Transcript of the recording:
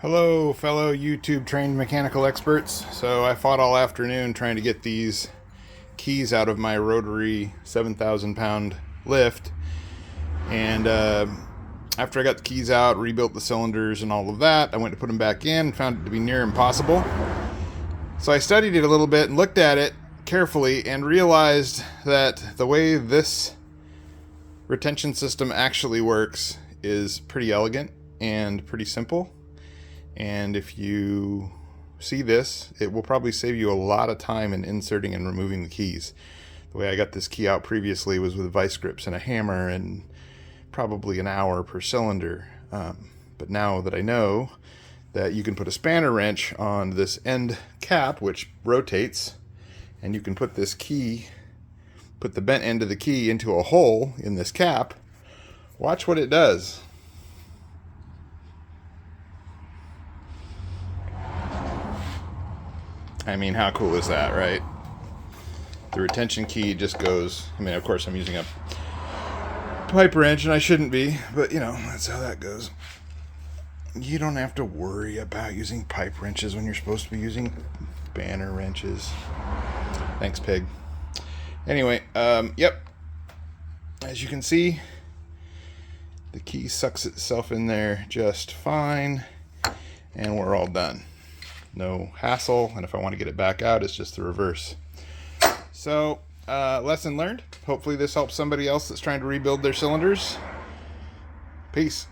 Hello, fellow YouTube trained mechanical experts. So I fought all afternoon trying to get these keys out of my Rotary 7,000 pound lift. And after I got the keys out, rebuilt the cylinders and all of that, I went to put them back in and found it to be near impossible. So I studied it a little bit and looked at it carefully and realized that the way this retention system actually works is pretty elegant and pretty simple. And if you see this, it will probably save you a lot of time in inserting and removing the keys. The way I got this key out previously was with vice grips and a hammer and probably an hour per cylinder. But now that I know that you can put a spanner wrench on this end cap, which rotates, and you can put this key, put the bent end of the key into a hole in this cap, watch what it does. I mean, how cool is that, right? The retention key just goes, I mean, of course I'm using a pipe wrench and I shouldn't be, but you know, that's how that goes. You don't have to worry about using pipe wrenches when you're supposed to be using spanner wrenches. Thanks, pig. Anyway, yep. As you can see, the key sucks itself in there just fine, and we're all done. No hassle, and if I want to get it back out, it's just the reverse. So, lesson learned. Hopefully this helps somebody else that's trying to rebuild their cylinders. Peace.